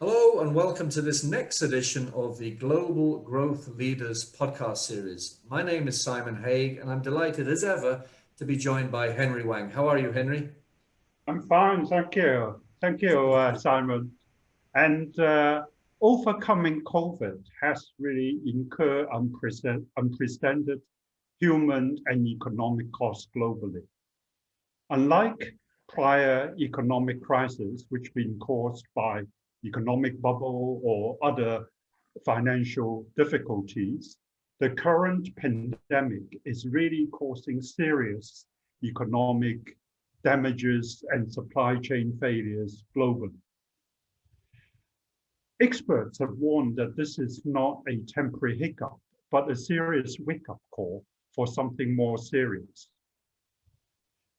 Hello and welcome to this next edition of the Global Growth Leaders podcast series. My name is Simon Haigh and I'm delighted as ever to be joined by Henry Wang. How are you, Henry? I'm fine, thank you. Thank you, Simon. And overcoming COVID has really incurred unprecedented human and economic costs globally. Unlike prior economic crises, which been caused by economic bubble or other financial difficulties, the current pandemic is really causing serious economic damages and supply chain failures globally. Experts have warned that this is not a temporary hiccup, but a serious wake-up call for something more serious.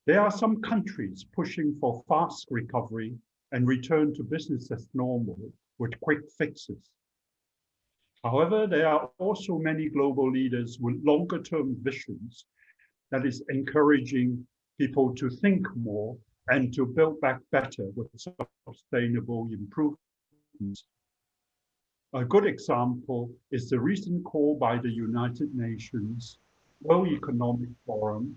There are some countries pushing for fast recovery and return to business as normal with quick fixes. However, there are also many global leaders with longer-term visions that is encouraging people to think more and to build back better with sustainable improvements. A good example is the recent call by the United Nations, World Economic Forum,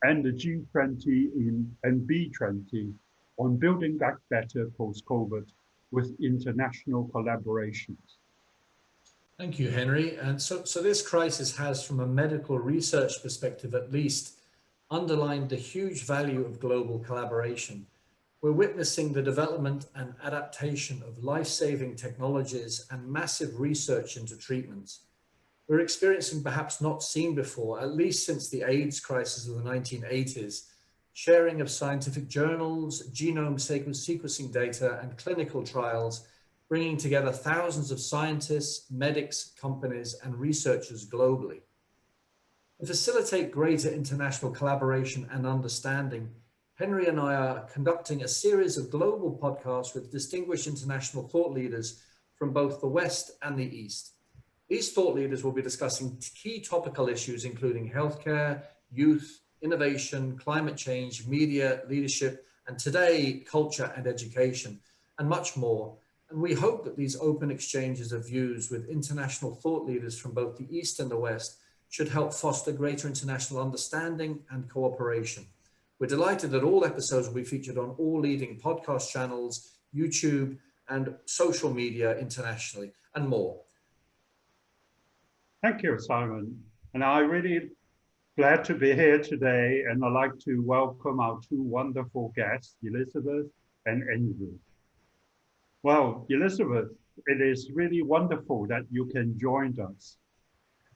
and the G20 and B20 on building back better post-COVID with international collaborations. Thank you, Henry. And so this crisis has, from a medical research perspective at least, underlined the huge value of global collaboration. We're witnessing the development and adaptation of life-saving technologies and massive research into treatments. We're experiencing perhaps not seen before, at least since the AIDS crisis of the 1980s, sharing of scientific journals, genome sequencing data, and clinical trials, bringing together thousands of scientists, medics, companies, and researchers globally. To facilitate greater international collaboration and understanding, Henry and I are conducting a series of global podcasts with distinguished international thought leaders from both the West and the East. These thought leaders will be discussing key topical issues, including healthcare, youth, innovation, climate change, media, leadership, and today, culture and education, and much more. And we hope that these open exchanges of views with international thought leaders from both the East and the West should help foster greater international understanding and cooperation. We're delighted that all episodes will be featured on all leading podcast channels, YouTube, and social media internationally, and more. Thank you, Simon. And I'm really glad to be here today. And I'd like to welcome our two wonderful guests, Elizabeth and Andrew. Well, Elizabeth, it is really wonderful that you can join us.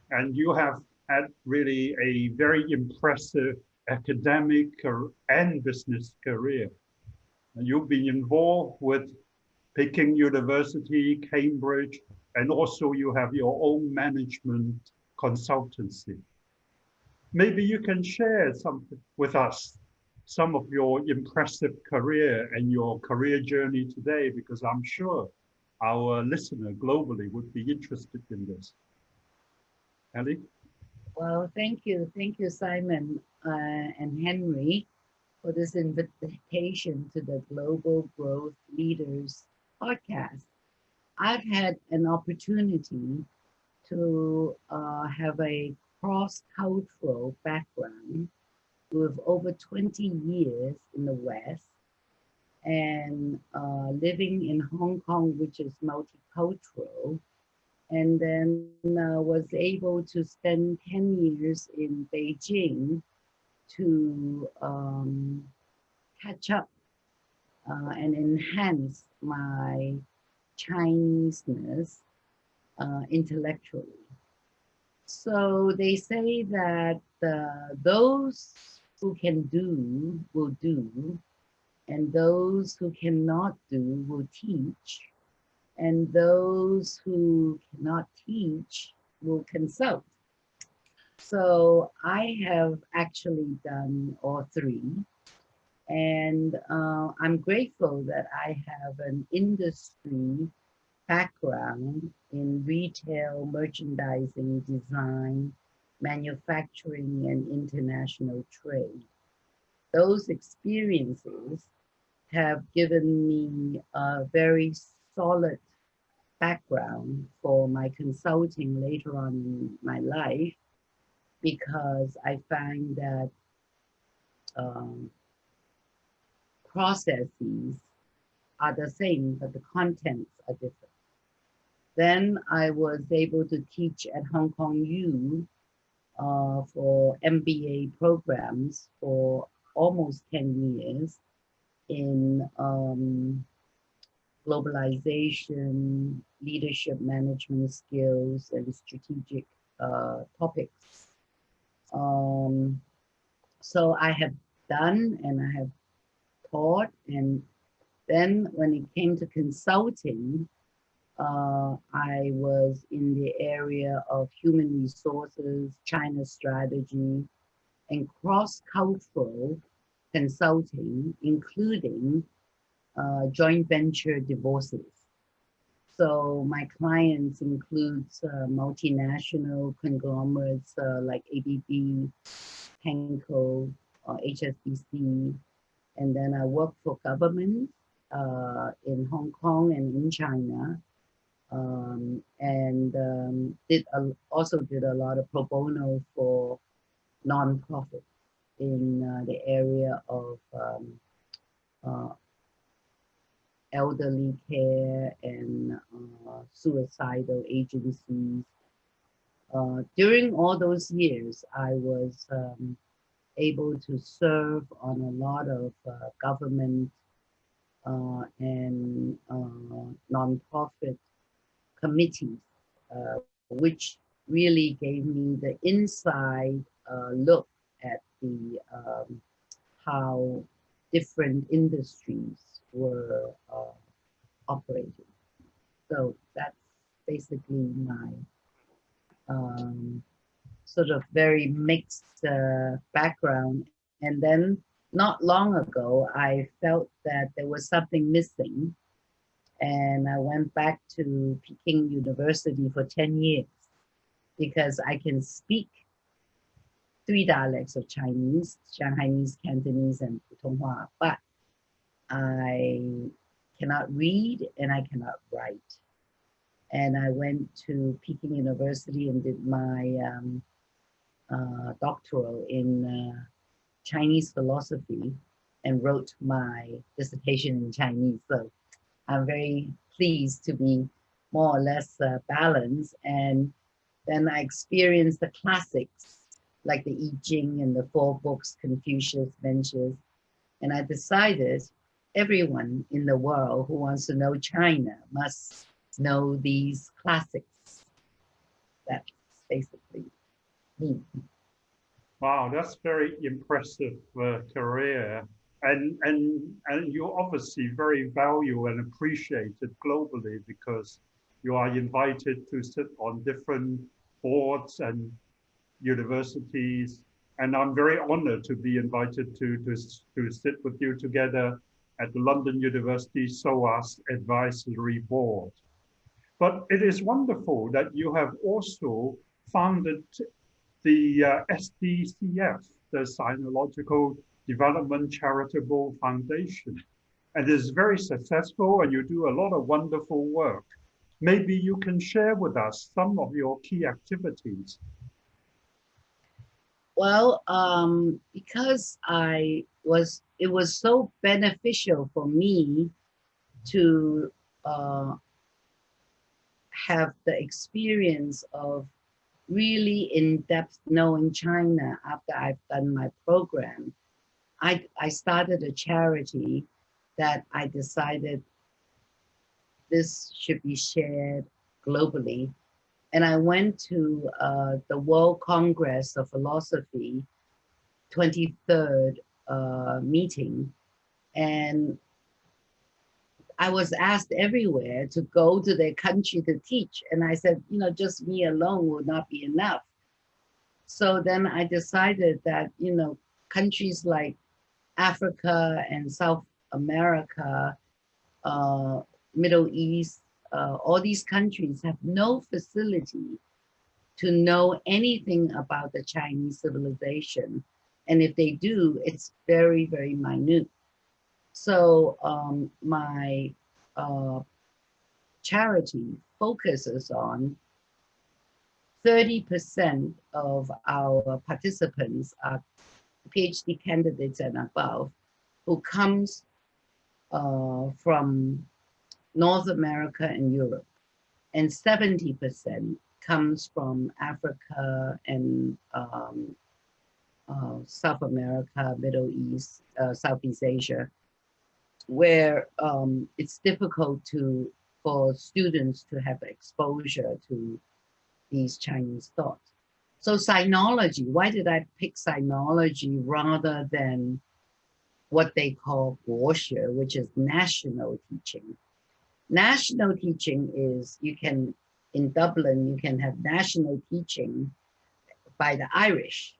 And you have had really a very impressive academic and business career. And you've been involved with Peking University, Cambridge, and also you have your own management consultancy. Maybe you can share with us some of your impressive career and your career journey today, because I'm sure our listener globally would be interested in this. Ellie? Well, thank you. Thank you, Simon and Henry, for this invitation to the Global Growth Leaders podcast. I've had an opportunity to have a cross-cultural background with over 20 years in the West and living in Hong Kong, which is multicultural, and then was able to spend 10 years in Beijing to catch up and enhance my Chineseness intellectually. So they say that those who can do will do, and those who cannot do will teach, and those who cannot teach will consult. So I have actually done all three. And I'm grateful that I have an industry background in retail, merchandising, design, manufacturing, and international trade. Those experiences have given me a very solid background for my consulting later on in my life, because I find that processes are the same, but the contents are different. Then I was able to teach at Hong Kong U for MBA programs for almost 10 years in globalization, leadership management skills, and strategic topics. So I have done and I have taught, and then when it came to consulting, I was in the area of human resources, China strategy, and cross-cultural consulting, including joint venture divorces. So my clients includes multinational conglomerates like ABB, Henkel, HSBC, and then I work for government in Hong Kong and in China, also did a lot of pro bono for nonprofit in the area of elderly care and suicidal agencies. During all those years, I was able to serve on a lot of government and nonprofit committees, which really gave me the inside look at the how different industries were operating. So that's basically my sort of very mixed background. And then not long ago, I felt that there was something missing. And I went back to Peking University for 10 years because I can speak 3 dialects of Chinese, Shanghainese, Cantonese, and Putonghua, but I cannot read and I cannot write. And I went to Peking University and did my doctoral in Chinese philosophy and wrote my dissertation in Chinese. So I'm very pleased to be more or less balanced. And then I experienced the classics like the I Ching and the 4 books, Confucius, Mencius. And I decided everyone in the world who wants to know China must know these classics. That's basically me. Wow, that's very impressive career. And you obviously very value and appreciate it globally because you are invited to sit on different boards and universities. And I'm very honored to be invited to sit with you together at the London University SOAS Advisory Board. But it is wonderful that you have also founded the SDCF, the Sinological Development Charitable Foundation. And it is very successful and you do a lot of wonderful work. Maybe you can share with us some of your key activities. Well, because it was so beneficial for me to have the experience of really in-depth knowing China after I've done my program. I started a charity that I decided this should be shared globally. And I went to the World Congress of Philosophy 23rd meeting, and I was asked everywhere to go to their country to teach. And I said, you know, just me alone would not be enough. So then I decided that, you know, countries like Africa and South America, Middle East, all these countries have no facility to know anything about the Chinese civilization. And if they do, it's very, very minute. So my charity focuses on 30% of our participants are PhD candidates and above who comes from North America and Europe, and 70% comes from Africa and South America, Middle East, Southeast Asia, where it's difficult for students to have exposure to these Chinese thoughts. So sinology, why did I pick sinology rather than what they call 国学, which is national teaching? National teaching is, in Dublin, you can have national teaching by the Irish.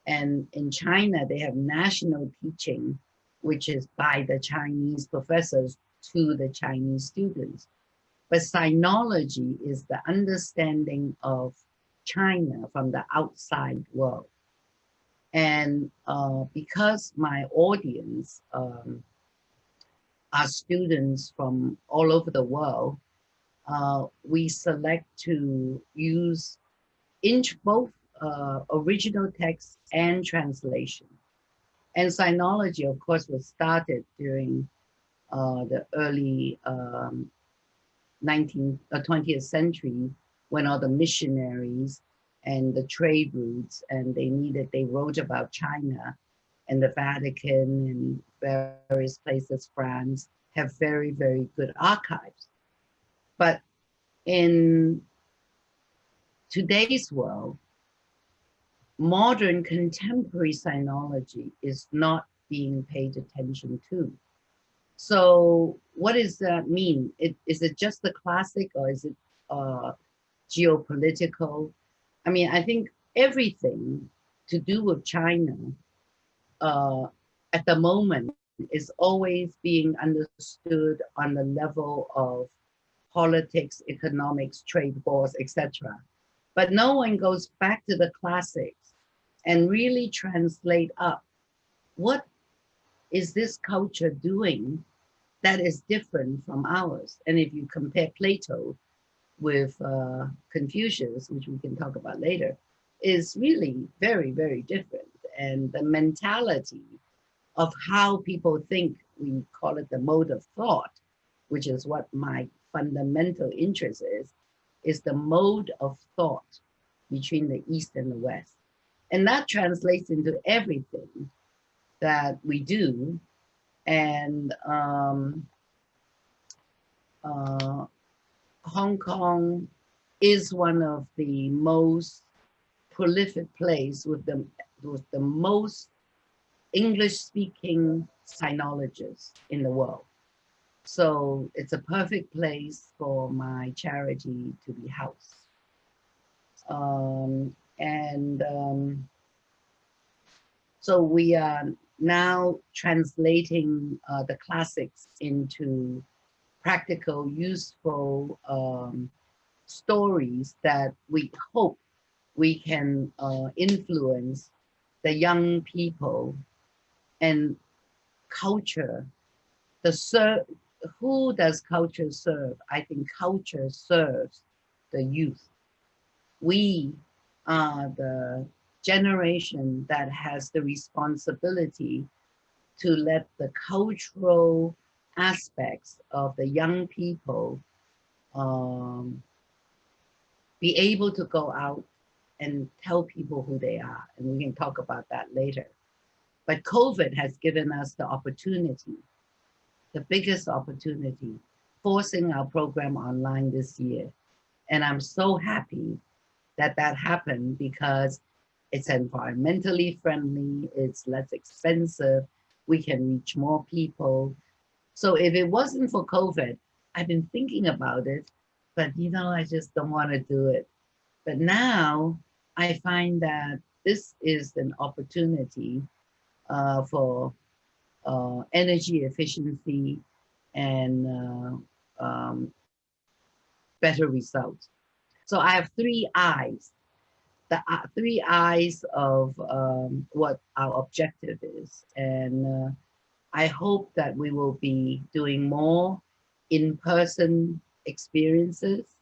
And in China, they have national teaching, which is by the Chinese professors to the Chinese students. But sinology is the understanding of China from the outside world. And because my audience are students from all over the world, we select to use both original text and translation. And sinology, of course, was started during the early 20th century, when all the missionaries and the trade routes, and they wrote about China and the Vatican and various places, France, have very, very good archives. But in today's world, modern contemporary sinology is not being paid attention to. So what does that mean? Is it just the classic, or is it geopolitical? I mean, I think everything to do with China at the moment is always being understood on the level of politics, economics, trade wars, etc. But no one goes back to the classics and really translate up what is this culture doing that is different from ours. And if you compare Plato with Confucius, which we can talk about later, is really very, very different. And the mentality of how people think, we call it the mode of thought, which is what my fundamental interest is the mode of thought between the East and the West. And that translates into everything that we do. And Hong Kong is one of the most prolific place with the most English-speaking sinologists in the world. So it's a perfect place for my charity to be housed. So we are now translating the classics into practical, useful stories that we hope we can influence the young people and culture. Who does culture serve? I think culture serves the youth. We are the generation that has the responsibility to let the cultural aspects of the young people be able to go out and tell people who they are. And we can talk about that later. But COVID has given us the opportunity, the biggest opportunity, forcing our program online this year. And I'm so happy that that happened, because it's environmentally friendly, it's less expensive, we can reach more people. So if it wasn't for COVID, I've been thinking about it, but I just don't want to do it. But now I find that this is an opportunity for energy efficiency and better results. So I have 3 eyes. The 3 eyes of what our objective is. And I hope that we will be doing more in-person experiences,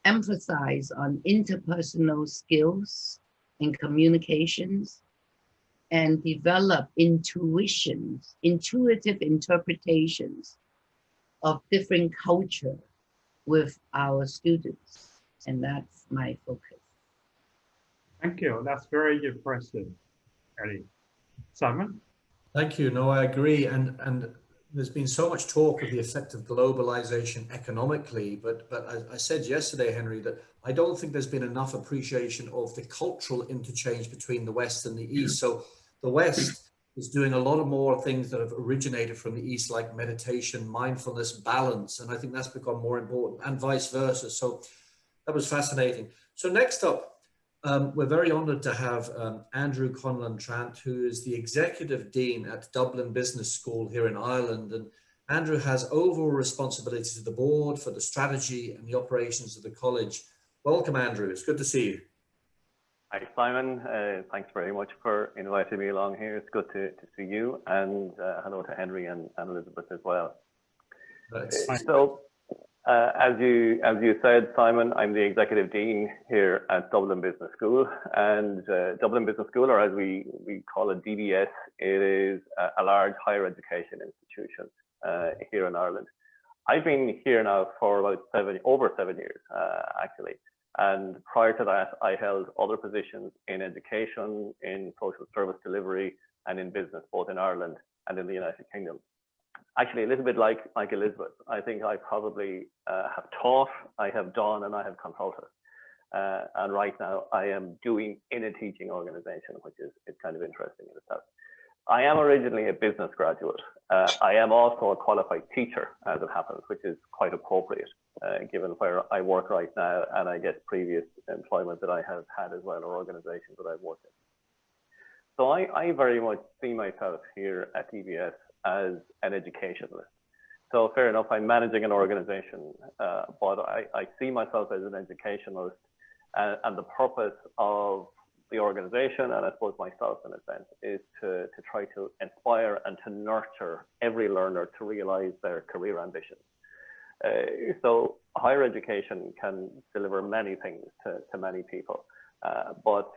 emphasize on interpersonal skills and communications, and develop intuitive interpretations of different culture with our students. And that's my focus. Thank you. That's very impressive, Ellie. Simon? Thank you. No, I agree. And there's been so much talk of the effect of globalization economically, but I said yesterday, Henry, that I don't think there's been enough appreciation of the cultural interchange between the West and the East. So the West is doing a lot of more things that have originated from the East, like meditation, mindfulness, balance, and I think that's become more important, and vice versa. So that was fascinating. So next up, we're very honored to have Andrew Conlon-Trant, who is the Executive Dean at Dublin Business School here in Ireland. And Andrew has overall responsibility to the board for the strategy and the operations of the college. Welcome, Andrew. It's good to see you. Hi, Simon. Thanks very much for inviting me along here. It's good to see you, and hello to Henry and Elizabeth as well. So, as you said, Simon, I'm the Executive Dean here at Dublin Business School, and Dublin Business School, or as we call it, DBS, it is a large higher education institution here in Ireland. I've been here now for about over 7 years, actually. And prior to that, I held other positions in education, in social service delivery, and in business, both in Ireland and in the United Kingdom. Actually, a little bit like Elizabeth, I think I probably have taught, I have done, and I have consulted. And right now, I am doing in a teaching organization, which is kind of interesting in itself. I am originally a business graduate. I am also a qualified teacher, as it happens, which is quite appropriate, given where I work right now, and I guess previous employment that I have had as well, or organizations that I've worked in. So I very much see myself here at DBS as an educationalist. So fair enough, I'm managing an organization, but I see myself as an educationalist, and the purpose of the organization, and I suppose myself in a sense, is to try to inspire and to nurture every learner to realize their career ambitions. So higher education can deliver many things to many people, but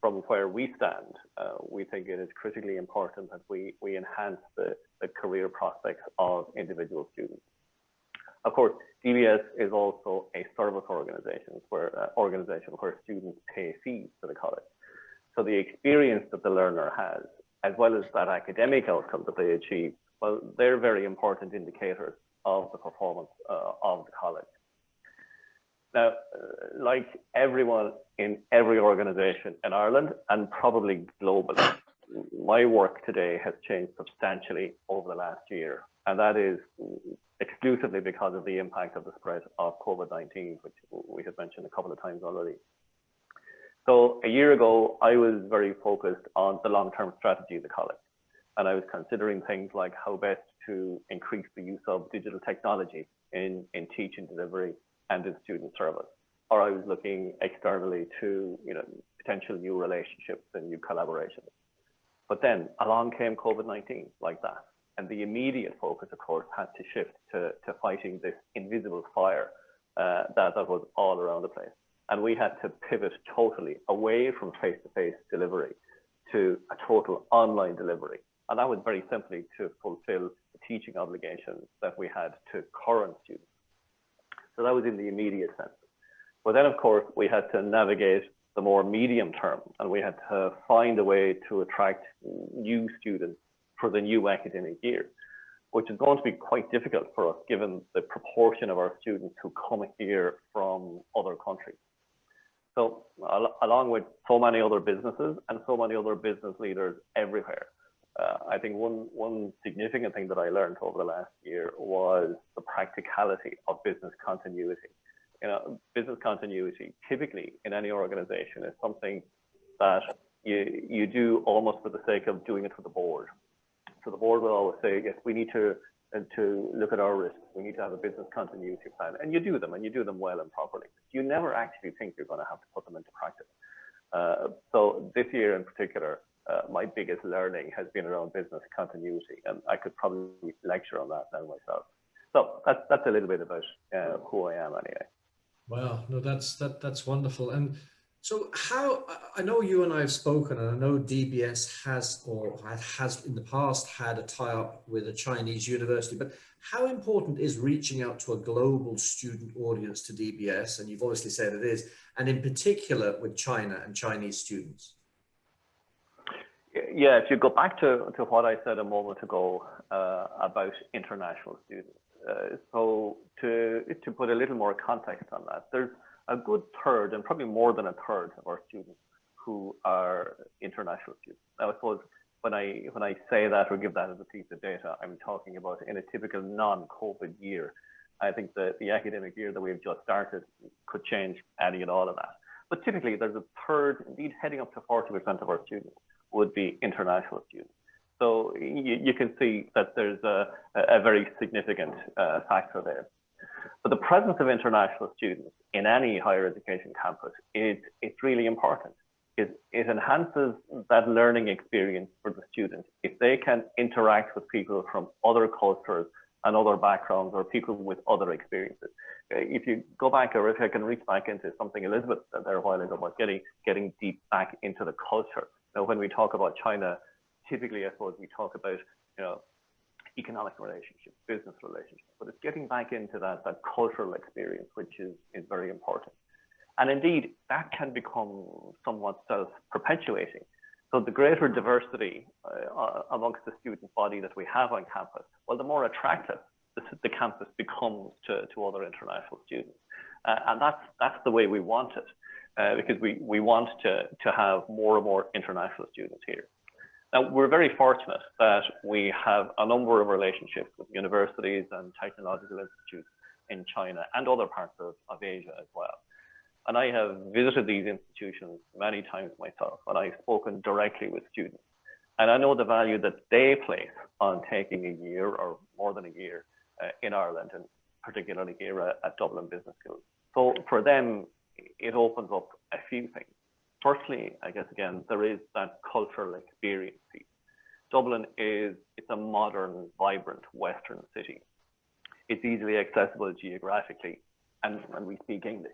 from where we stand, we think it is critically important that we enhance the career prospects of individual students. Of course, DBS is also a service organization where students pay fees to the college. So the experience that the learner has, as well as that academic outcome that they achieve, well, they're very important indicators of the performance of the college. Now, like everyone in every organization in Ireland, and probably globally, my work today has changed substantially over the last year, and that is exclusively because of the impact of the spread of COVID-19, which we have mentioned a couple of times already. So a year ago, I was very focused on the long-term strategy of the college, and I was considering things like how best to increase the use of digital technology in teaching delivery and in student service. Or I was looking externally to potential new relationships and new collaborations. But then along came COVID-19 like that. And the immediate focus, of course, had to shift to fighting this invisible fire that was all around the place. And we had to pivot totally away from face-to-face delivery to a total online delivery. And that was very simply to fulfill the teaching obligations that we had to current students. So that was in the immediate sense. But then, of course, we had to navigate the more medium term, and we had to find a way to attract new students for the new academic year, which is going to be quite difficult for us given the proportion of our students who come here from other countries. So along with so many other businesses and so many other business leaders everywhere, I think one significant thing that I learned over the last year was the practicality of business continuity. Business continuity typically in any organization is something that you do almost for the sake of doing it for the board. So the board will always say, yes, we need to look at our risks. We need to have a business continuity plan, and you do them, and you do them well and properly. You never actually think you're going to have to put them into practice. So this year in particular, my biggest learning has been around business continuity, and I could probably lecture on that now myself. So that's a little bit about who I am anyway. Wow, no, that's wonderful. And so how, I know you and I have spoken, and I know DBS has in the past had a tie-up with a Chinese university, but how important is reaching out to a global student audience to DBS? And you've obviously said it is, and in particular with China and Chinese students. Yeah, if you go back to what I said a moment ago about international students, so to put a little more context on that, there's a good third, and probably more than a third of our students who are international students. Now, I suppose when I say that or give that as a piece of data, I'm talking about in a typical non-COVID year. I think the academic year that we've just started could change any and all of that. But typically, there's a third, indeed heading up to 40% of our students would be international students. So you can see that there's a very significant factor there. But the presence of international students in any higher education campus it's really important. It enhances that learning experience for the student if they can interact with people from other cultures and other backgrounds, or people with other experiences. If you go back, or if I can reach back into something Elizabeth said there a while ago about getting deep back into the culture. Now, when we talk about China, typically, I suppose we talk about, economic relationships, business relationships, but it's getting back into that cultural experience, which is very important. And indeed, that can become somewhat self-perpetuating. So the greater diversity amongst the student body that we have on campus, well, the more attractive the campus becomes to other international students. And that's the way we want it, because we want to have more and more international students here. Now, we're very fortunate that we have a number of relationships with universities and technological institutes in China and other parts of Asia as well. And I have visited these institutions many times myself, and I've spoken directly with students. And I know the value that they place on taking a year or more than a year in Ireland, and particularly here at Dublin Business School. So for them, it opens up a few things. Firstly, I guess, again, there is that cultural experience piece. Dublin it's a modern, vibrant Western city. It's easily accessible geographically, and we speak English.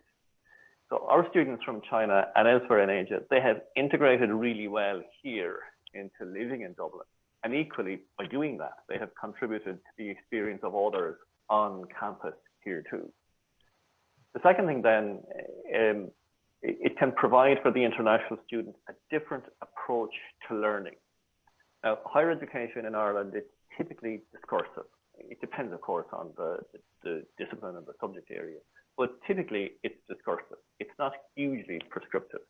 So our students from China and elsewhere in Asia, they have integrated really well here into living in Dublin. And equally, by doing that, they have contributed to the experience of others on campus here too. The second thing then, it can provide for the international students a different approach to learning. Now, higher education in Ireland is typically discursive. It depends, of course, on the discipline and the subject area, but typically it's discursive. It's not hugely prescriptive.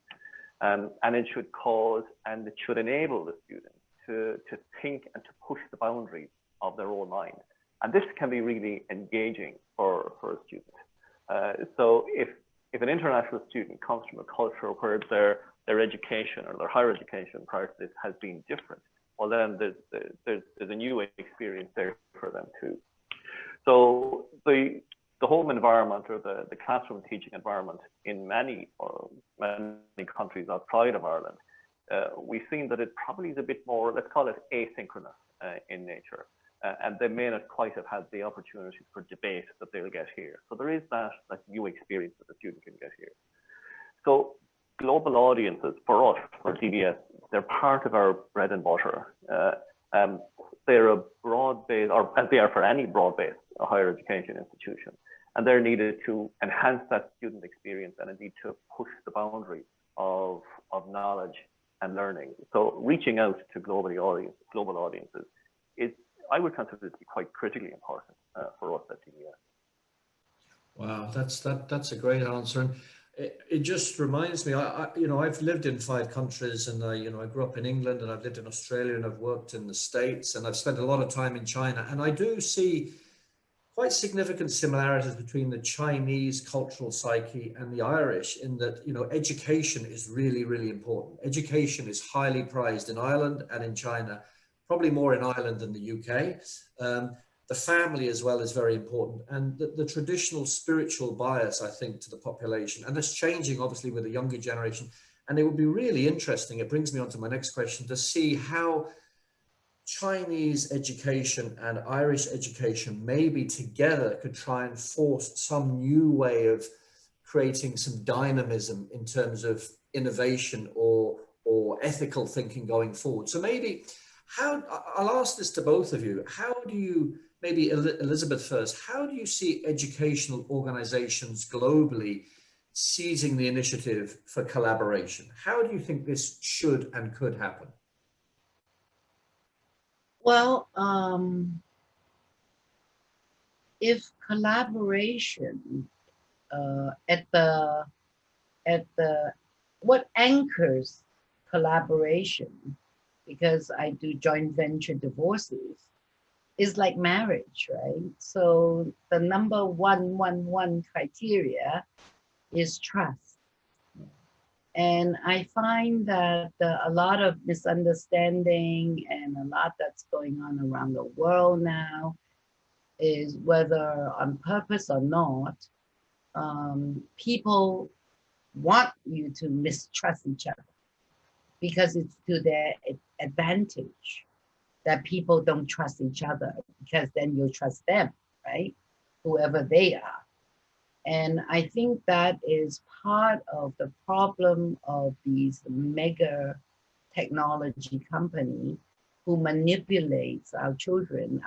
And it should cause, and it should enable the students to think and to push the boundaries of their own mind. And this can be really engaging for a student. So if an international student comes from a culture where their education or their higher education prior to this has been different, well, then there's a new experience there for them too. So the home environment, or the classroom teaching environment in many countries outside of Ireland, we've seen that it probably is a bit more, let's call it asynchronous in nature. And they may not quite have had the opportunity for debate that they'll get here. So there is that new experience that the student can get here. So global audiences, for us, for DBS, they're part of our bread and butter. They're a broad-based, or as they are for any broad-based higher education institution. And they're needed to enhance that student experience and indeed to push the boundaries of knowledge and learning. So reaching out to global audiences is, I would consider it to be quite critically important for us at DBS. Wow, that's a great answer. And it just reminds me, I've lived in 5 countries, and I grew up in England, and I've lived in Australia, and I've worked in the States, and I've spent a lot of time in China. And I do see quite significant similarities between the Chinese cultural psyche and the Irish, in that, education is really, really important. Education is highly prized in Ireland and in China, probably more in Ireland than the UK. The family as well is very important, and the traditional spiritual bias, I think, to the population, and that's changing obviously with the younger generation. And it would be really interesting, it brings me on to my next question, to see how Chinese education and Irish education maybe together could try and force some new way of creating some dynamism in terms of innovation or ethical thinking going forward. So maybe I'll ask this to both of you. How do you, maybe Elizabeth first, how do you see educational organizations globally seizing the initiative for collaboration? How do you think this should and could happen? Well, if collaboration what anchors collaboration, because I do joint venture divorces, is like marriage, right? So the number one criteria is trust. And I find that a lot of misunderstanding and a lot that's going on around the world now is, whether on purpose or not, people want you to mistrust each other because it's to their advantage that people don't trust each other, because then you'll trust them, right? Whoever they are. And I think that is part of the problem of these mega technology company who manipulates our children,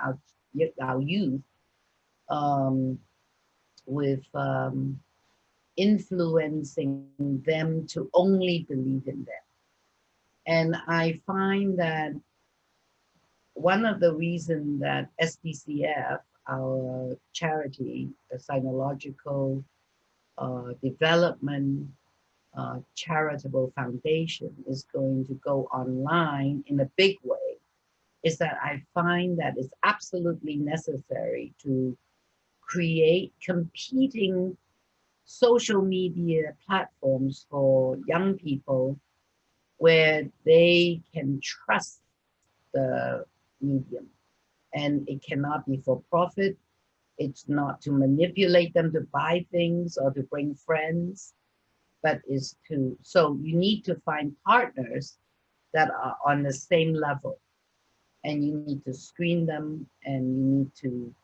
our youth, with influencing them to only believe in them. And I find that one of the reasons that SDCF, our charity, the Sinological Development Charitable Foundation, is going to go online in a big way, is that I find that it's absolutely necessary to create competing social media platforms for young people where they can trust the medium. And it cannot be for profit. It's not to manipulate them to buy things or to bring friends, but is to, so you need to find partners that are on the same level, and you need to screen them and you need to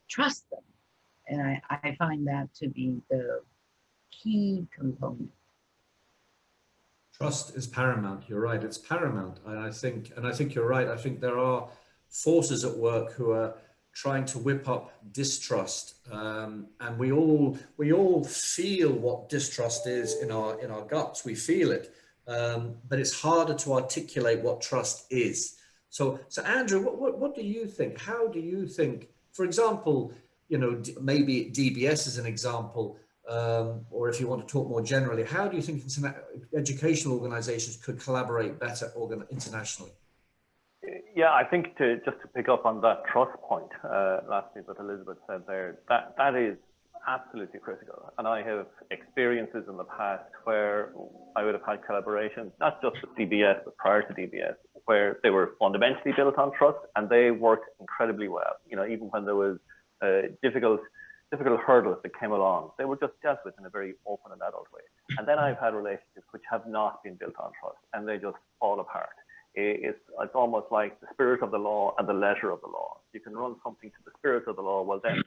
trust them. And I find that to be the key component. Trust is paramount. You're right. It's paramount. And I think you're right. I think there are forces at work who are trying to whip up distrust, and we all feel what distrust is in our guts. We feel it, but it's harder to articulate what trust is. So Andrew, what do you think? How do you think, for example, maybe DBS is an example, or if you want to talk more generally, how do you think educational organizations could collaborate better internationally? Yeah, I think just to pick up on that trust point, lastly, that Elizabeth said there, that is absolutely critical. And I have experiences in the past where I would have had collaborations, not just with DBS, but prior to DBS, where they were fundamentally built on trust and they worked incredibly well. Even when there was difficult hurdles that came along, they were just dealt with in a very open and adult way. And then I've had relationships which have not been built on trust and they just fall apart. It's almost like the spirit of the law and the letter of the law. You can run something to the spirit of the law, well then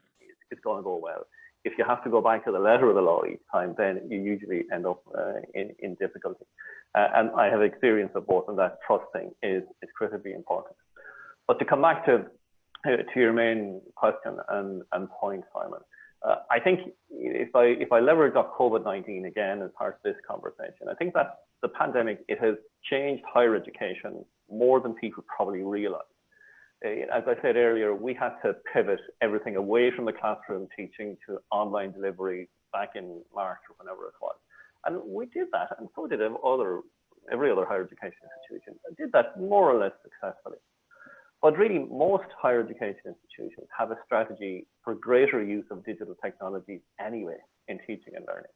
it's going to go well. If you have to go back to the letter of the law each time, then you usually end up in difficulty. And I have experience of both, and that trust thing is critically important. But to come back to your main question and point, Simon, I think if I leverage off COVID-19 again as part of this conversation, I think that the pandemic, it has changed higher education more than people probably realize. As I said earlier, we had to pivot everything away from the classroom teaching to online delivery back in March or whenever it was. And we did that, and so did every other higher education institution, and did that more or less successfully. But really, most higher education institutions have a strategy for greater use of digital technologies anyway in teaching and learning.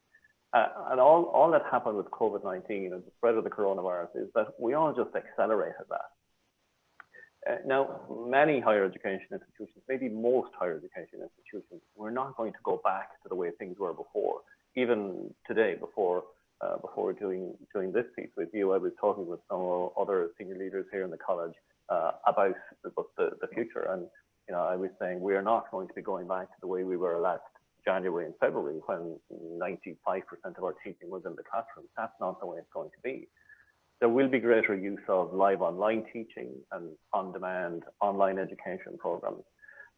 And all that happened with COVID-19 and the spread of the coronavirus is that we all just accelerated that. Now, many higher education institutions, maybe most higher education institutions, we're not going to go back to the way things were before. Even today, before doing this piece with you, I was talking with some other senior leaders here in the college, about the future. And I was saying we are not going to be going back to the way we were last January and February, when 95% of our teaching was in the classroom. That's not the way it's going to be. There will be greater use of live online teaching and on-demand online education programs.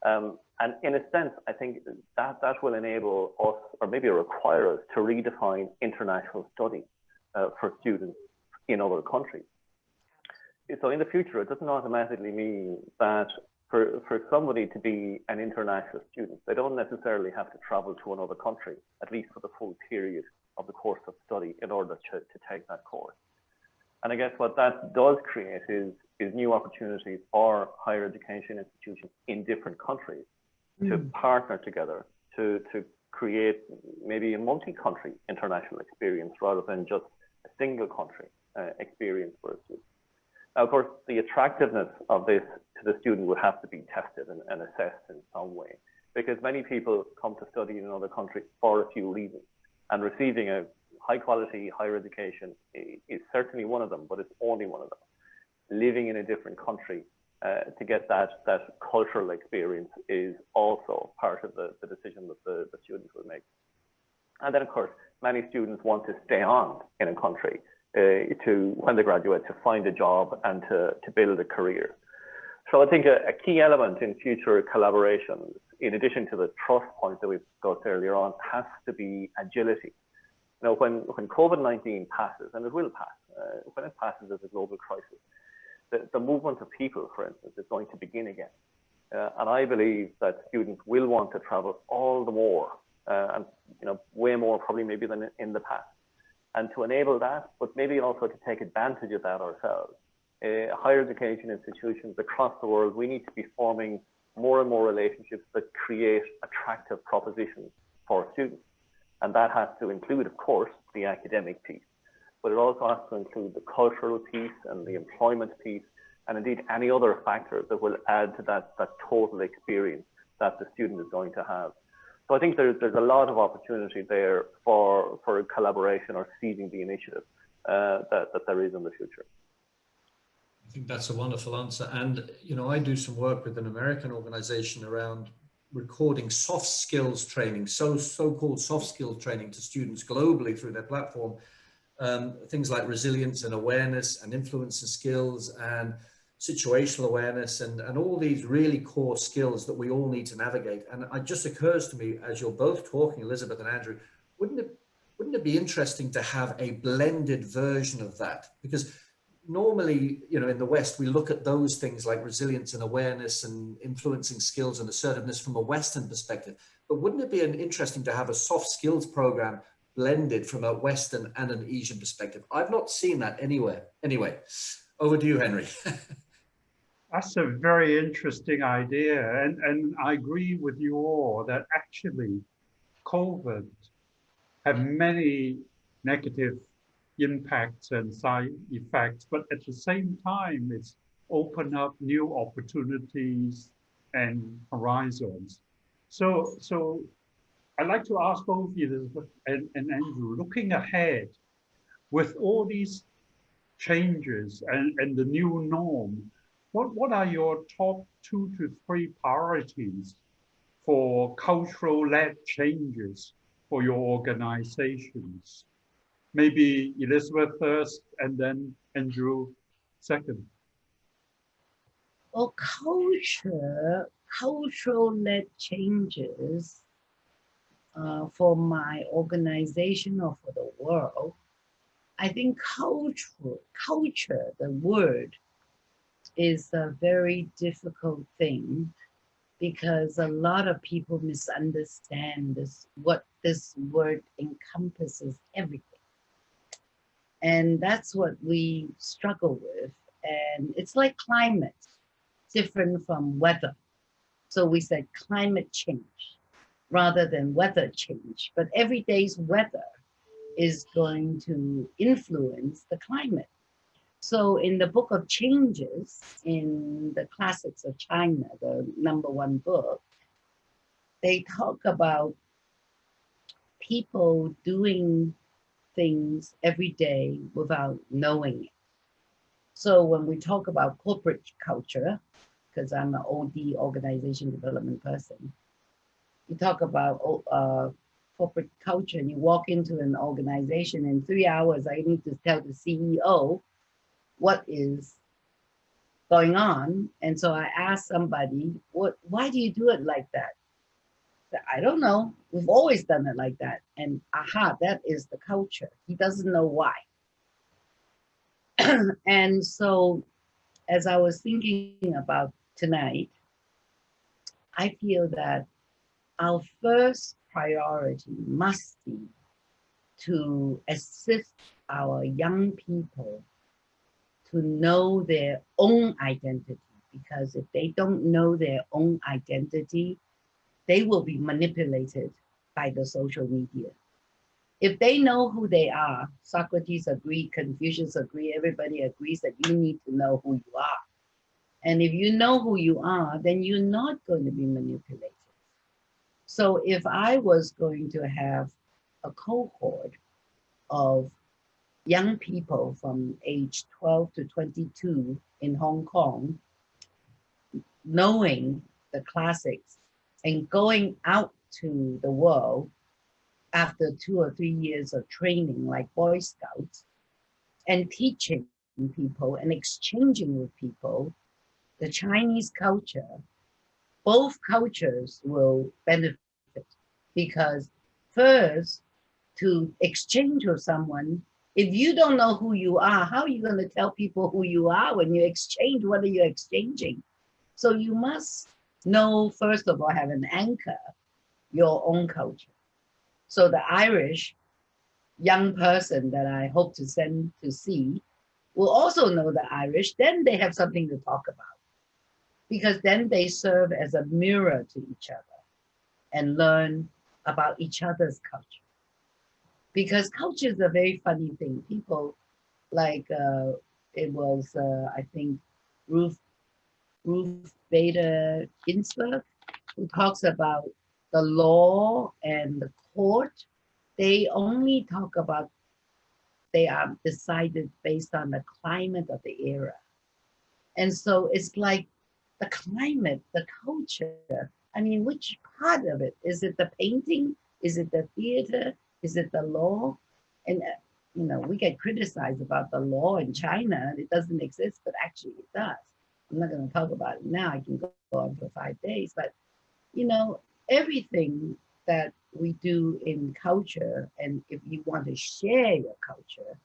And in a sense, I think that will enable us, or maybe require us, to redefine international study for students in other countries. So in the future, it doesn't automatically mean that for somebody to be an international student, they don't necessarily have to travel to another country, at least for the full period of the course of study, in order to take that course. And I guess what that does create is new opportunities for higher education institutions in different countries to partner together to create maybe a multi-country international experience rather than just a single country experience for a student. Now, of course, the attractiveness of this to the student would have to be tested and assessed in some way, because many people come to study in another country for a few reasons, and receiving a high quality higher education is certainly one of them, but it's only one of them. Living in a different country to get that cultural experience is also part of the decision that the students will make. And then, of course, many students want to stay on in a country to, when they graduate, to find a job and to build a career. So I think a key element in future collaborations, in addition to the trust point that we discussed earlier on, has to be agility. When COVID-19 passes, and it will pass, when it passes as a global crisis, the movement of people, for instance, is going to begin again. And I believe that students will want to travel all the more, and way more probably maybe than in the past. And to enable that, but maybe also to take advantage of that ourselves, higher education institutions across the world, we need to be forming more and more relationships that create attractive propositions for students. And that has to include, of course, the academic piece, but it also has to include the cultural piece and the employment piece, and indeed any other factors that will add to that total experience that the student is going to have. So I think there's a lot of opportunity there for collaboration or seizing the initiative that there is in the future. I think that's a wonderful answer. And, I do some work with an American organization around recording soft skills training, so-called soft skills training to students globally through their platform. Things like resilience and awareness and influence and skills and situational awareness and all these really core skills that we all need to navigate. And it just occurs to me, as you're both talking, Elizabeth and Andrew, wouldn't it be interesting to have a blended version of that? Because normally, in the West, we look at those things like resilience and awareness and influencing skills and assertiveness from a Western perspective. But wouldn't it be interesting to have a soft skills program blended from a Western and an Asian perspective? I've not seen that anywhere. Anyway, over to you, Henry. That's a very interesting idea. And I agree with you all that actually COVID have many negative impacts and side effects, but at the same time, it's opened up new opportunities and horizons. So I'd like to ask both of you, Elizabeth and Andrew, looking ahead with all these changes and the new norm, what are your top 2 to 3 priorities for cultural-led changes for your organizations? Maybe Elizabeth first and then Andrew second. Well, cultural-led changes for my organization or for the world, I think culture, the word, is a very difficult thing because a lot of people misunderstand what this word encompasses everything. And that's what we struggle with. And it's like climate, different from weather. So we said climate change rather than weather change. But every day's weather is going to influence the climate. So in the Book of Changes, in the Classics of China, the #1 book, they talk about people doing things every day without knowing it. So when we talk about corporate culture, because I'm an OD, organization development person, you talk about corporate culture and you walk into an organization in 3 hours, I need to tell the CEO what is going on. And so I asked somebody, why do you do it like that? I don't know. We've always done it like that. And aha, that is the culture. He doesn't know why. And so as I was thinking about tonight, I feel that our first priority must be to assist our young people to know their own identity, because if they don't know their own identity, they will be manipulated by the social media. If they know who they are, Socrates agreed, Confucius agreed, everybody agrees that you need to know who you are. And if you know who you are, then you're not going to be manipulated. So if I was going to have a cohort of young people from age 12 to 22 in Hong Kong, knowing the classics and going out to the world after 2 or 3 years of training like Boy Scouts and teaching people and exchanging with people the Chinese culture, both cultures will benefit, because first, to exchange with someone, if you don't know who you are, how are you going to tell people who you are when you exchange? What are you exchanging? So you must know, first of all, have an anchor, your own culture. So the Irish young person that I hope to send to see will also know the Irish, then they have something to talk about, because then they serve as a mirror to each other and learn about each other's culture. Because culture is a very funny thing. People like, it was, I think, Ruth Bader Ginsburg, who talks about the law and the court. They only talk about, they are decided based on the climate of the era. And so it's like the climate, the culture. I mean, which part of it? Is it the painting? Is it the theater? Is it the law? And, you know, we get criticized about the law in China. It doesn't exist, but actually it does. I'm not going to talk about it now. I can go on for 5 days. But, you know, everything that we do in culture, and if you want to share your culture,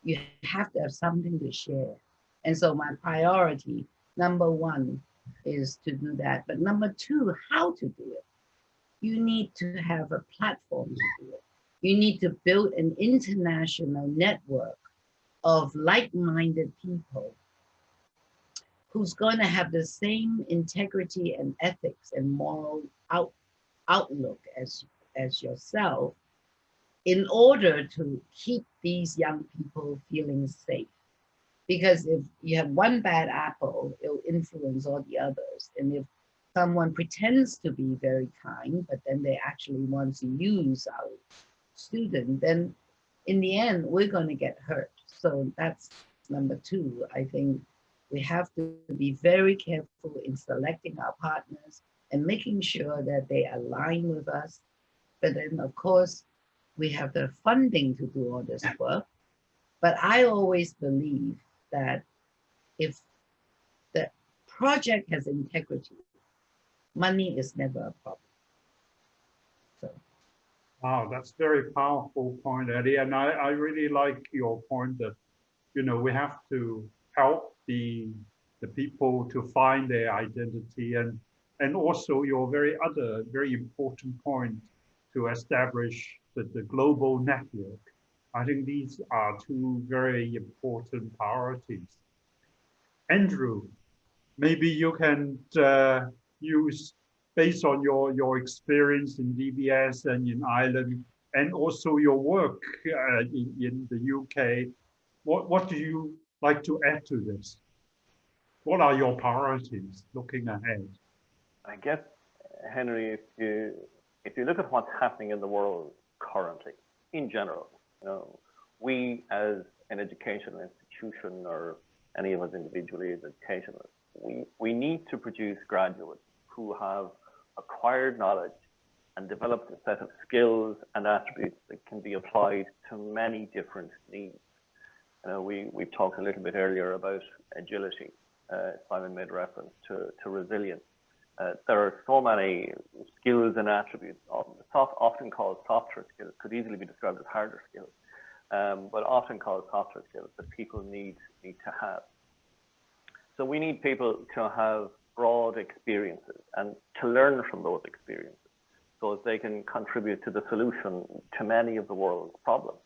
you have to have something to share. And so my priority, number one, is to do that. But number two, how to do it. You need to have a platform to do it. You need to build an international network of like-minded people who's going to have the same integrity and ethics and moral outlook as yourself, in order to keep these young people feeling safe. Because if you have one bad apple, it'll influence all the others. And if someone pretends to be very kind, but then they actually want to use our student, then in the end, we're going to get hurt. So that's number two. I think we have to be very careful in selecting our partners and making sure that they align with us. But then, of course, we have the funding to do all this work. But I always believe that if the project has integrity, money is never a problem. So. Wow, that's a very powerful point, Eddie. And I really like your point that, you know, we have to help the people to find their identity, and also your very important point to establish the global network. I think these are two very important priorities. Andrew, maybe you can use, based on your experience in DBS and in Ireland, and also your work in the UK, what do you like to add to this? What are your priorities looking ahead? I guess, Henry, if you look at what's happening in the world currently, in general, you know, we as an educational institution or any of us individually as educationalists, we need to produce graduates who have acquired knowledge and developed a set of skills and attributes that can be applied to many different needs. We've talked a little bit earlier about agility. Simon made reference to resilience. There are so many skills and attributes, often called softer skills, could easily be described as harder skills, but often called softer skills that people need to have. So we need people to have broad experiences and to learn from those experiences so that they can contribute to the solution to many of the world's problems.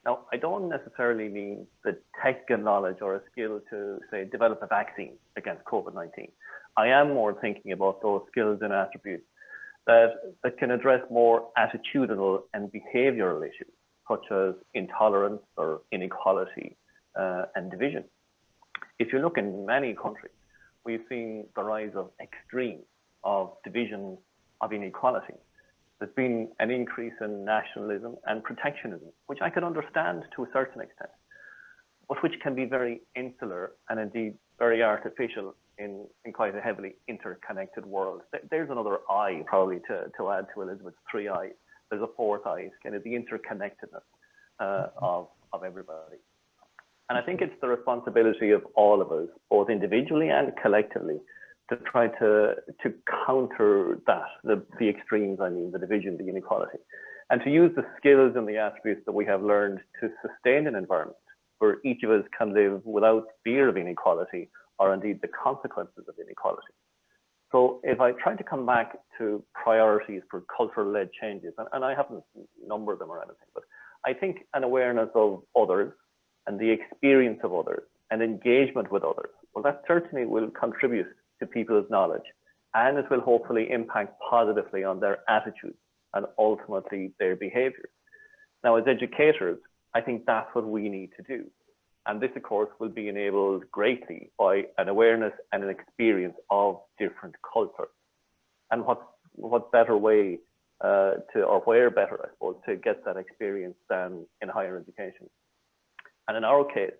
Now, I don't necessarily mean the technical knowledge or a skill to, say, develop a vaccine against COVID-19. I am more thinking about those skills and attributes that can address more attitudinal and behavioral issues, such as intolerance or inequality and division. If you look in many countries, we've seen the rise of extremes of division, of inequality. There's been an increase in nationalism and protectionism, which I can understand to a certain extent, but which can be very insular and indeed very artificial in quite a heavily interconnected world. There's another I probably to add to Elizabeth's three I's. There's a fourth I, kind of the interconnectedness of everybody. And I think it's the responsibility of all of us, both individually and collectively, to try to counter that, the extremes, I mean, the division, the inequality, and to use the skills and the attributes that we have learned to sustain an environment where each of us can live without fear of inequality or indeed the consequences of inequality. So if I try to come back to priorities for cultural-led changes, and I haven't numbered them or anything, but I think an awareness of others and the experience of others and engagement with others, well, that certainly will contribute to people's knowledge, and it will hopefully impact positively on their attitudes and ultimately their behaviors. Now, as educators, I think that's what we need to do. And this, of course, will be enabled greatly by an awareness and an experience of different cultures. And what better way or where better, I suppose, to get that experience than in higher education. And in our case,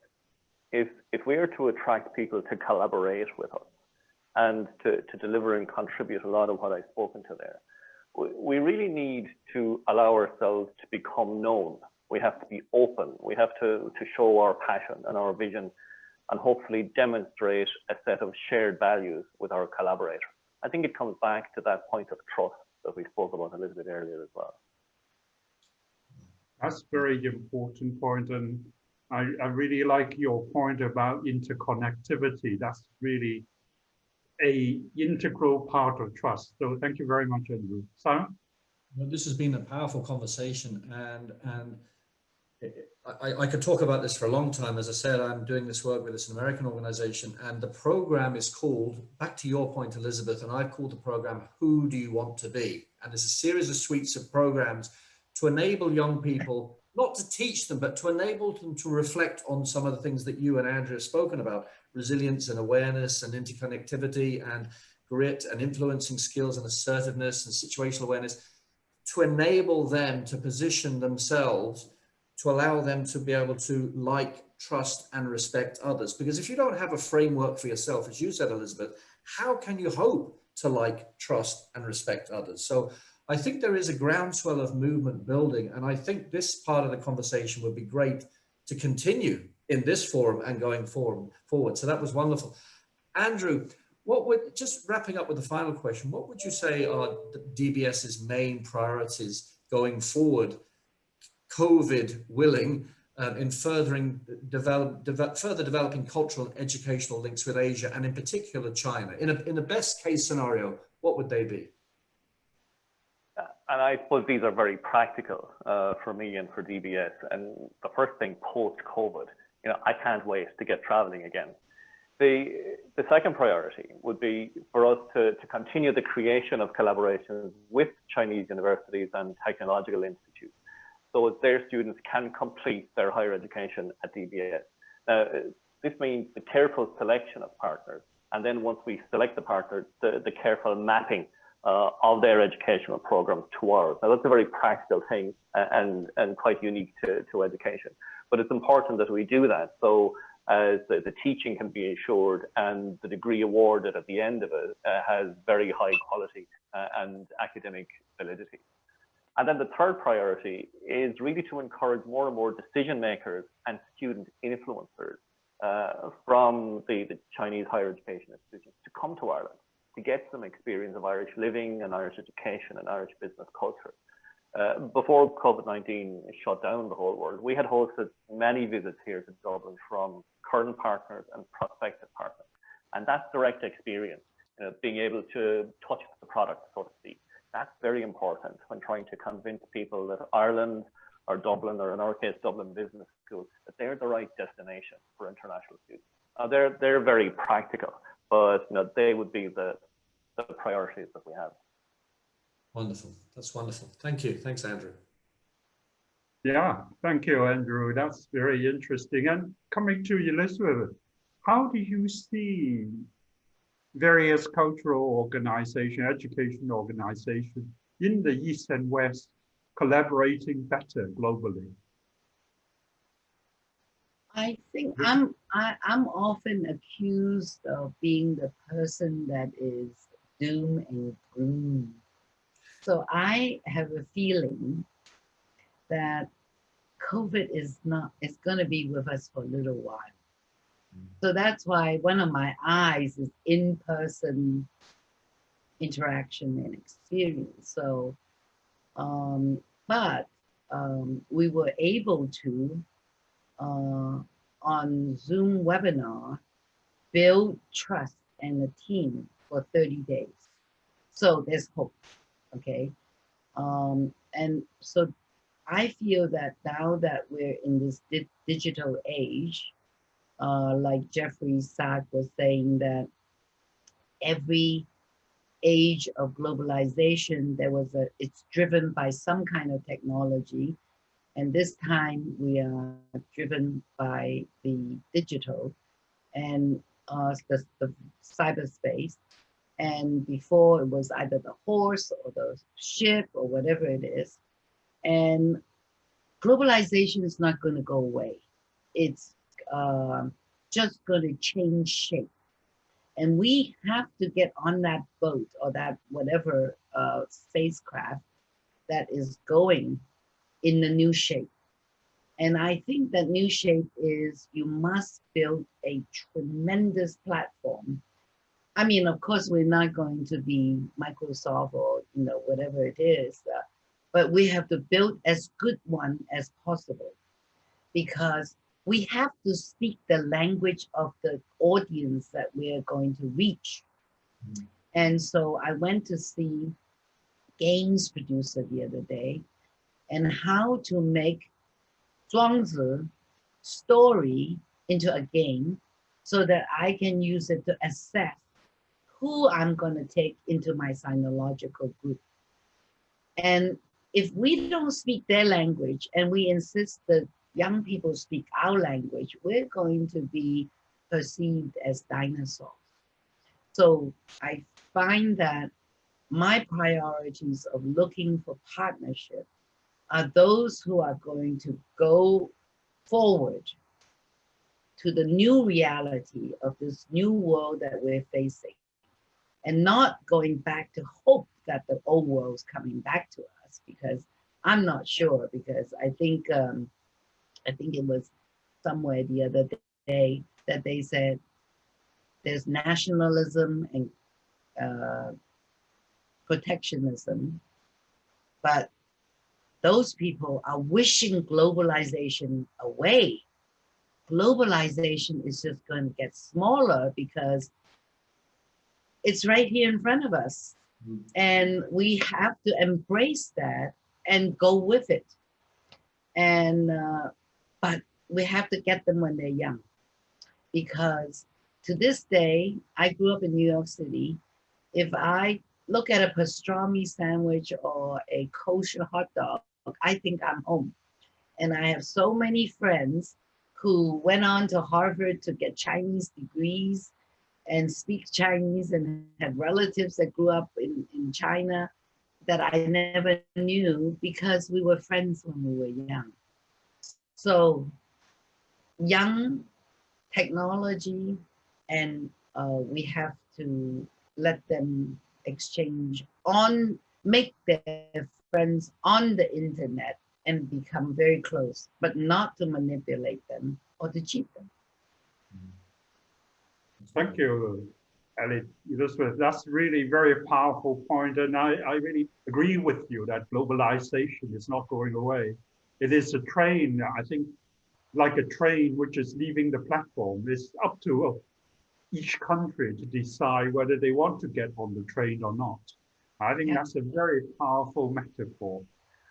if we are to attract people to collaborate with us and to deliver and contribute a lot of what I've spoken to there, we really need to allow ourselves to become known. We have to be open. We have to show our passion and our vision and hopefully demonstrate a set of shared values with our collaborators. I think it comes back to that point of trust that we spoke about a little bit earlier as well. That's a very important point, and I really like your point about interconnectivity. That's really an integral part of trust. So thank you very much, Andrew. Simon? Well, this has been a powerful conversation, and I could talk about this for a long time. As I said, I'm doing this work with this American organization, and the program is called, back to your point, Elizabeth, and I've called the program, Who Do You Want to Be? And it's a series of suites of programs to enable young people, not to teach them, but to enable them to reflect on some of the things that you and Andrew have spoken about, resilience and awareness and interconnectivity and grit and influencing skills and assertiveness and situational awareness, to enable them to position themselves, to allow them to be able to like, trust and respect others. Because if you don't have a framework for yourself, as you said, Elizabeth, how can you hope to like, trust and respect others? So I think there is a groundswell of movement building, and I think this part of the conversation would be great to continue in this forum and going forward. So that was wonderful. Andrew, just wrapping up with the final question, what would you say are DBS's main priorities going forward, COVID willing, in further developing cultural and educational links with Asia, and in particular China? In a best case scenario, what would they be? And I suppose these are very practical for me and for DBS. And the first thing post-COVID, I can't wait to get traveling again. The second priority would be for us to continue the creation of collaborations with Chinese universities and technological institutes, so that their students can complete their higher education at DBS. Now, this means the careful selection of partners, and then once we select the partner, the careful mapping of their educational programs to ours. Now, that's a very practical thing and quite unique to education, but it's important that we do that so as the teaching can be assured and the degree awarded at the end of it has very high quality and academic validity. And then the third priority is really to encourage more and more decision makers and student influencers from the Chinese higher education institutions to come to Ireland, to get some experience of Irish living and Irish education and Irish business culture. Before COVID-19 shut down the whole world, we had hosted many visits here to Dublin from current partners and prospective partners. And that direct experience, being able to touch the product, so to speak, that's very important when trying to convince people that Ireland or Dublin, or in our case, Dublin Business School, that they're the right destination for international students. They're very practical, but they would be the priorities that we have. Wonderful. That's wonderful. Thank you. Thanks, Andrew. Yeah, thank you, Andrew. That's very interesting. And coming to Elizabeth, how do you see various cultural organizations, education organizations in the East and West collaborating better globally? I think I'm often accused of being the person that is doom and gloom. So I have a feeling that COVID is going to be with us for a little while. So that's why one of my eyes is in-person interaction and experience. So, we were able to, on Zoom webinar, build trust and a team for 30 days. So there's hope, okay? And so I feel that now that we're in this digital age, like Jeffrey Sachs was saying, that every age of globalization, it's driven by some kind of technology. And this time we are driven by the digital and the cyberspace. And before it was either the horse or the ship or whatever it is. And globalization is not going to go away. It's just going to change shape. And we have to get on that boat or that whatever spacecraft that is going in the new shape. And I think that new shape is you must build a tremendous platform. I mean, of course, we're not going to be Microsoft or whatever it is, but we have to build as good one as possible, because we have to speak the language of the audience that we are going to reach. And so I went to see games producer the other day and how to make Zhuangzi story into a game so that I can use it to assess who I'm going to take into my sinological group. And if we don't speak their language and we insist that young people speak our language, we're going to be perceived as dinosaurs. So I find that my priorities of looking for partnership are those who are going to go forward to the new reality of this new world that we're facing, and not going back to hope that the old world's coming back to us, because I'm not sure, because I think it was somewhere the other day that they said there's nationalism and protectionism, but those people are wishing globalization away. Globalization is just going to get smaller because it's right here in front of us. And we have to embrace that and go with it. And but we have to get them when they're young, because to this day, I grew up in New York City. If I look at a pastrami sandwich or a kosher hot dog, I think I'm home. And I have so many friends who went on to Harvard to get Chinese degrees and speak Chinese, and have relatives that grew up in China that I never knew because we were friends when we were young. So young, technology, and we have to let them exchange on, make their friends on the internet and become very close, but not to manipulate them or to cheat them. Thank you, Elizabeth. That's really very powerful point, and I really agree with you that globalization is not going away. It is a train, I think, like a train which is leaving the platform. It's up to each country to decide whether they want to get on the train or not. I think that's a very powerful metaphor.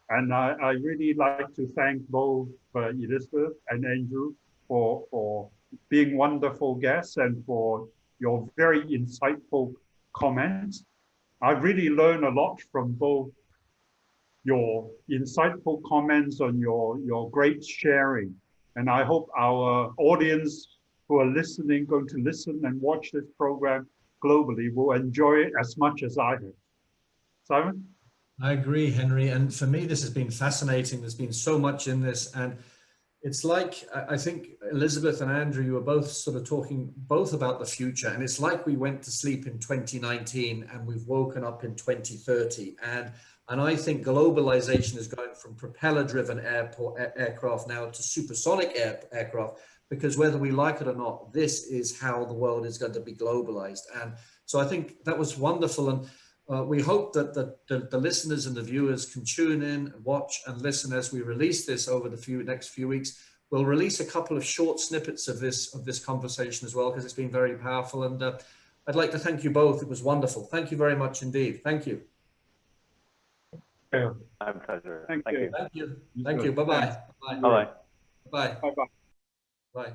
And I really like to thank both Elizabeth and Andrew for being wonderful guests and for your very insightful comments. I've really learned a lot from both your insightful comments and your great sharing. And I hope our audience who are listening, going to listen and watch this program globally will enjoy it as much as I have. Simon? I agree, Henry. And for me, this has been fascinating. There's been so much in this. And it's like, I think Elizabeth and Andrew, you were both sort of talking both about the future. And it's like we went to sleep in 2019 and we've woken up in 2030. And I think globalization is going from propeller-driven aircraft now to supersonic aircraft, because whether we like it or not, this is how the world is going to be globalized. And so I think that was wonderful. And we hope that the listeners and the viewers can tune in, watch and listen as we release this over the next few weeks. We'll release a couple of short snippets of this conversation as well, because it's been very powerful. And I'd like to thank you both. It was wonderful. Thank you very much indeed. Thank you. My pleasure. Thank you. Thank you. Thank you. Bye-bye. Bye-bye. Bye. Bye-bye. Bye.